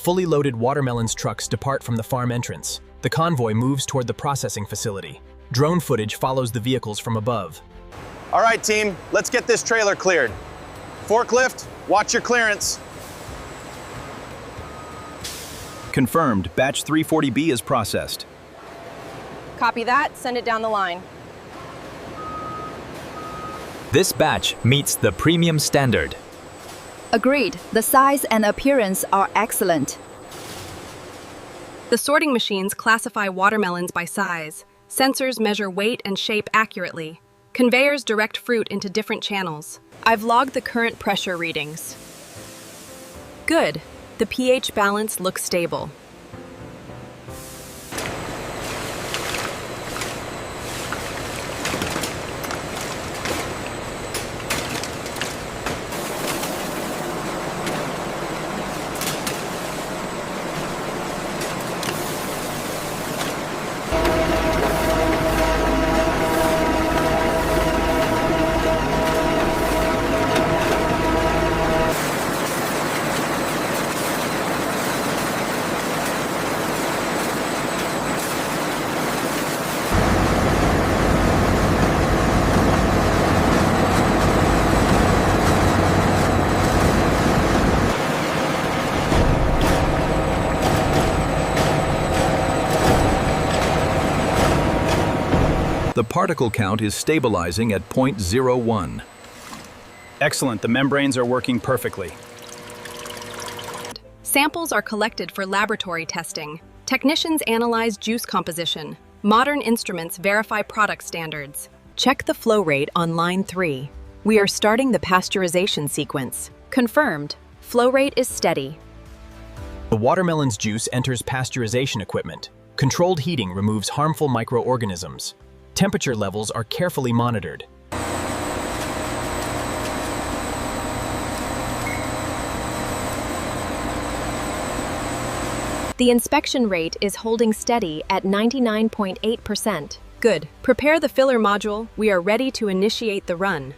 fully loaded watermelons trucks depart from the farm entrance. The convoy moves toward the processing facility. Drone footage follows the vehicles from above. All right, team, let's get this trailer cleared. Forklift, watch your clearance. Confirmed, batch 340B is processed. Copy that, send it down the line. This batch meets the premium standard. Agreed. The size and appearance are excellent. The sorting machines classify watermelons by size. Sensors measure weight and shape accurately. Conveyors direct fruit into different channels. I've logged the current pressure readings. Good. The pH balance looks stable. The particle count is stabilizing at 0.01. Excellent, the membranes are working perfectly. Samples are collected for laboratory testing. Technicians analyze juice composition. Modern instruments verify product standards. Check the flow rate on line 3. We are starting the pasteurization sequence. Confirmed. Flow rate is steady. The watermelon's juice enters pasteurization equipment. Controlled heating removes harmful microorganisms. Temperature levels are carefully monitored. The inspection rate is holding steady at 99.8%. Good. Prepare the filler module. We are ready to initiate the run.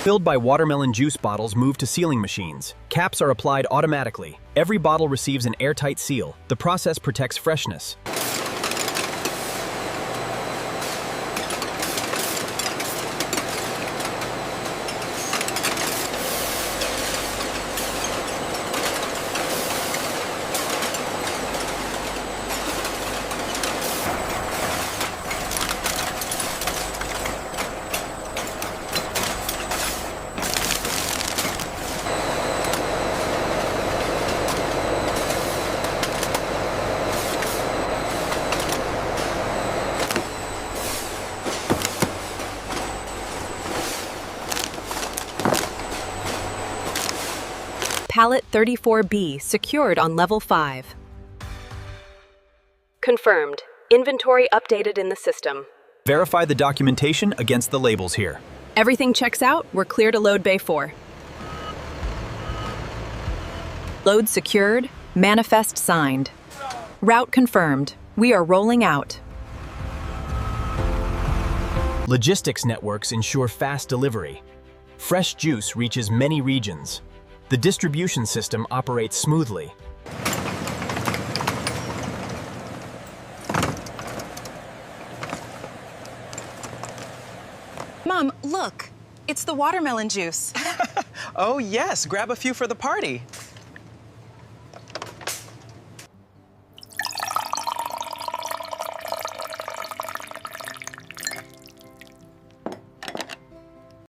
Filled by watermelon juice bottles move to sealing machines. Caps are applied automatically. Every bottle receives an airtight seal. The process protects freshness. Pallet 34B secured on level 5. Confirmed. Inventory updated in the system. Verify the documentation against the labels here. Everything checks out. We're clear to load Bay 4. Load secured. Manifest signed. Route confirmed. We are rolling out. Logistics networks ensure fast delivery. Fresh juice reaches many regions. The distribution system operates smoothly. Mom, look. It's the watermelon juice. Oh yes, grab a few for the party.